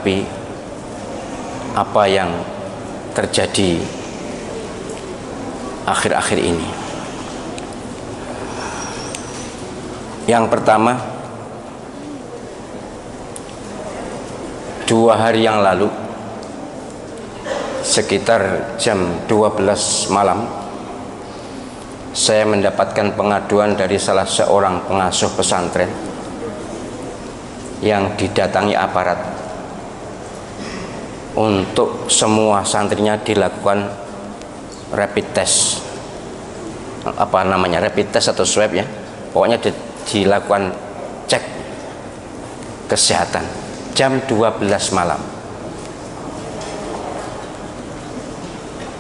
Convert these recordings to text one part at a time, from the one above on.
menghadapi apa yang terjadi akhir-akhir ini. Yang pertama, 2 hari yang lalu sekitar jam 12 malam saya mendapatkan pengaduan dari salah seorang pengasuh pesantren yang didatangi aparat untuk semua santrinya dilakukan rapid test, rapid test atau swab ya, pokoknya dilakukan cek kesehatan jam 12 malam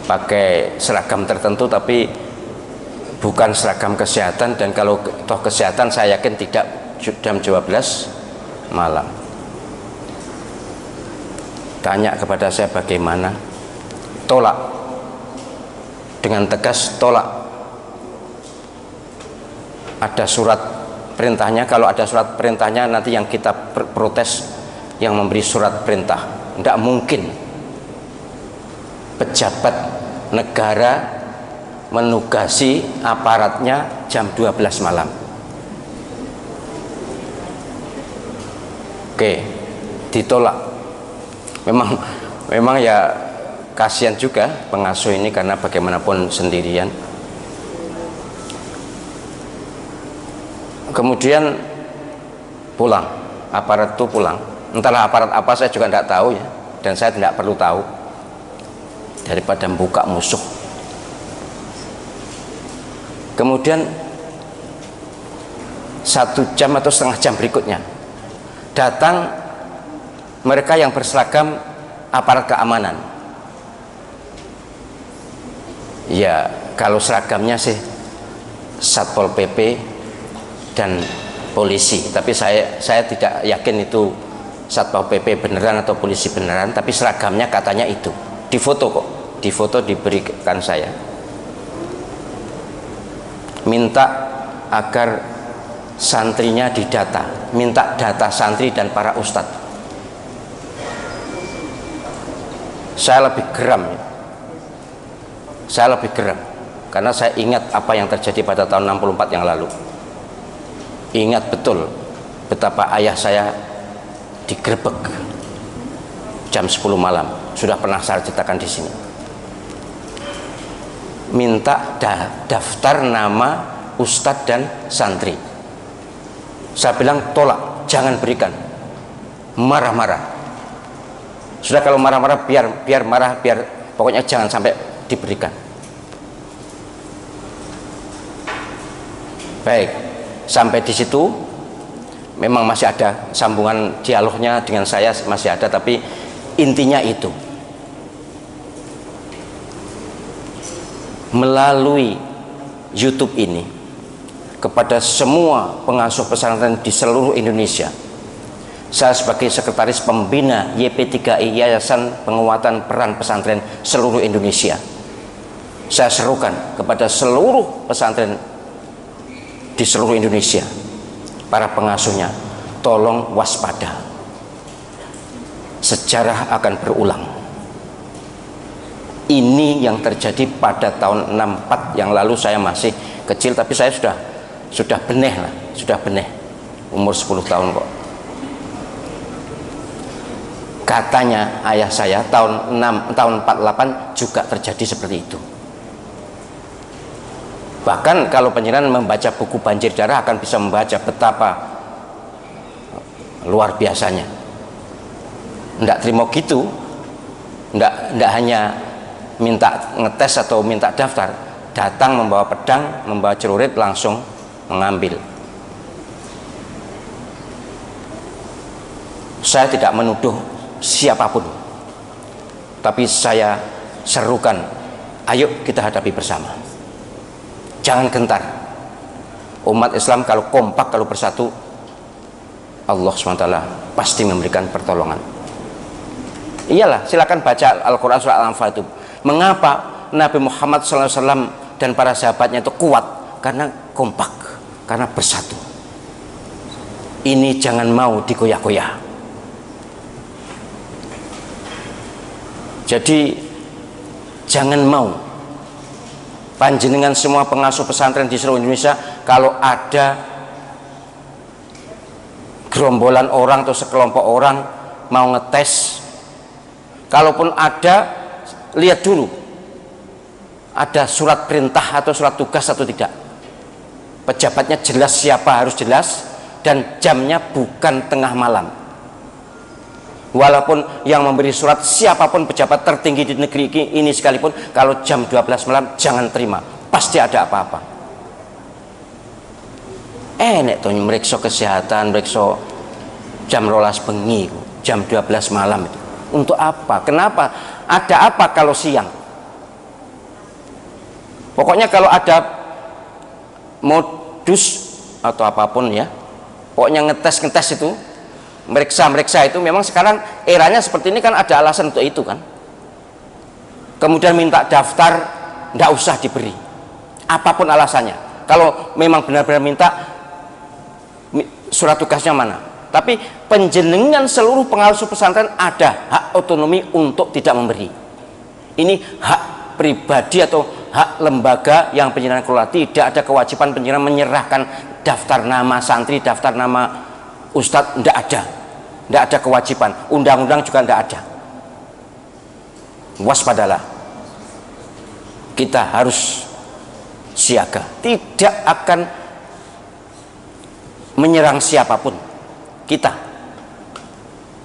pakai seragam tertentu tapi bukan seragam kesehatan, dan kalau toh kesehatan saya yakin tidak jam 12 malam. Tanya kepada saya bagaimana, tolak dengan tegas, tolak. Ada surat perintahnya, kalau ada surat perintahnya nanti yang kita protes yang memberi surat perintah. Tidak mungkin pejabat negara menugasi aparatnya jam 12 malam. Oke, ditolak. Memang ya kasihan juga pengasuh ini karena bagaimanapun sendirian. Kemudian pulang, aparat itu pulang. Entahlah aparat apa, saya juga tidak tahu ya, dan saya tidak perlu tahu daripada membuka musuh. Kemudian 1 jam atau setengah jam berikutnya datang mereka yang berseragam aparat keamanan. Ya, kalau seragamnya sih Satpol PP dan polisi, tapi saya tidak yakin itu Satpol PP beneran atau polisi beneran, tapi seragamnya katanya itu. Di foto kok, di foto diberikan saya. Minta agar santrinya didata, minta data santri dan para ustadz. Saya lebih geram ya. Saya lebih geram karena saya ingat apa yang terjadi pada tahun 64 yang lalu. Ingat betul betapa ayah saya digerebek jam 10 malam. Sudah pernah saya ceritakan di sini. Minta daftar nama ustadz dan santri. Saya bilang tolak, jangan berikan. Marah-marah. Sudah kalau marah-marah biar marah, biar pokoknya jangan sampai diberikan. Baik, sampai di situ memang masih ada sambungan dialognya dengan saya, masih ada, tapi intinya itu. Melalui YouTube ini kepada semua pengasuh pesantren di seluruh Indonesia, saya sebagai sekretaris pembina YP3I, Yayasan Penguatan Peran Pesantren seluruh Indonesia, saya serukan kepada seluruh pesantren di seluruh Indonesia, para pengasuhnya, tolong waspada. Sejarah akan berulang. Ini yang terjadi pada tahun 64 yang lalu. Saya masih kecil, tapi saya sudah beneh lah, sudah beneh, umur 10 tahun kok. Katanya ayah saya tahun 48 juga terjadi seperti itu. Bahkan kalau penjenengan membaca buku Banjir Darah akan bisa membaca betapa luar biasanya. Nggak terima gitu, nggak hanya minta ngetes atau minta daftar, datang membawa pedang, membawa celurit, langsung mengambil. Saya tidak menuduh siapapun, tapi saya serukan, ayo kita hadapi bersama, jangan gentar. Umat Islam kalau kompak, kalau bersatu, Allah SWT pasti memberikan pertolongan. Iyalah, silakan baca Al-Quran surah Al-Anfal itu. Mengapa Nabi Muhammad SAW dan para sahabatnya itu kuat? Karena kompak, karena bersatu. Ini jangan mau digoyah-goyah. Jadi jangan mau panjenengan semua pengasuh pesantren di seluruh Indonesia, kalau ada gerombolan orang atau sekelompok orang mau ngetes, kalaupun ada, lihat dulu ada surat perintah atau surat tugas atau tidak, pejabatnya jelas siapa, harus jelas, dan jamnya bukan tengah malam. Walaupun yang memberi surat siapapun pejabat tertinggi di negeri ini sekalipun, kalau jam 12 malam jangan terima, pasti ada apa-apa. Nek tuh meriksa kesehatan, meriksa jam 12 bengi, jam 12 malam itu untuk apa? Kenapa? Ada apa kalau siang? Pokoknya kalau ada modus atau apapun ya, pokoknya ngetes itu, meriksa itu, memang sekarang eranya seperti ini kan, ada alasan untuk itu kan. Kemudian minta daftar, nggak usah diberi, apapun alasannya. Kalau memang benar-benar minta, surat tugasnya mana? Tapi penjenengan seluruh pengasuh pesantren ada hak otonomi untuk tidak memberi. Ini hak pribadi atau hak lembaga yang penjenengan kelola. Tidak ada kewajiban penjenengan menyerahkan daftar nama santri, daftar nama ustadz, tidak ada. Tidak ada kewajiban, undang-undang juga tidak ada. Waspadalah, kita harus siaga, tidak akan menyerang siapapun. Kita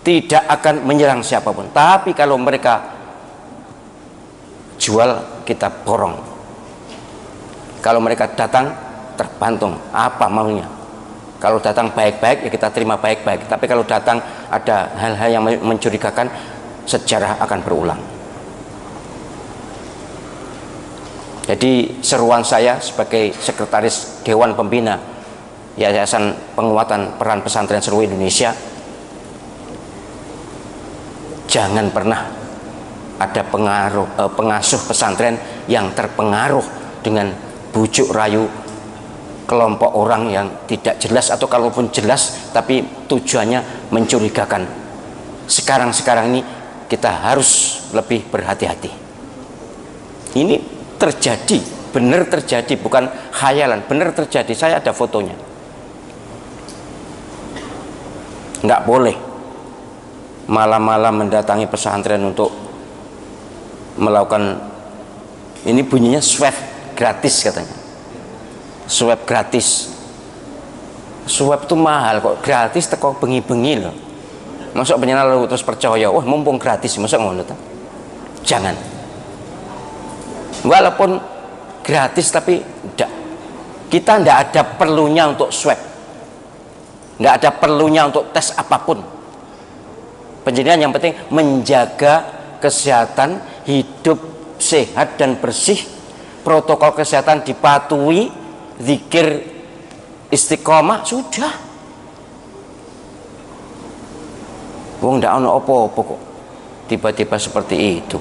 tidak akan menyerang siapapun, tapi kalau mereka jual, kita borong. Kalau mereka datang, tergantung apa maunya. Kalau datang baik-baik, ya kita terima baik-baik. Tapi kalau datang ada hal-hal yang mencurigakan, sejarah akan berulang. Jadi seruan saya sebagai sekretaris Dewan Pembina Yayasan Penguatan Peran Pesantren Seluruh Indonesia, jangan pernah ada pengasuh pesantren yang terpengaruh dengan bujuk rayu kelompok orang yang tidak jelas, atau kalaupun jelas tapi tujuannya mencurigakan. Sekarang ini kita harus lebih berhati-hati. Ini terjadi, benar terjadi, bukan khayalan, benar terjadi. Saya ada fotonya. Nggak boleh malam-malam mendatangi pesantren untuk melakukan, ini bunyinya swab gratis katanya. Swab gratis, swab itu mahal kok, gratis teko bengi-bengi loh. Masuk penyenal lalu terus percaya, wah mumpung gratis, masuk ngono tuh. Jangan. Walaupun gratis tapi tidak, kita tidak ada perlunya untuk swab, tidak ada perlunya untuk tes apapun. Penjenengan yang penting menjaga kesehatan, hidup sehat dan bersih, protokol kesehatan dipatuhi, zikir istiqomah, sudah. Wong ndak ono apa-apa kok tiba-tiba seperti itu.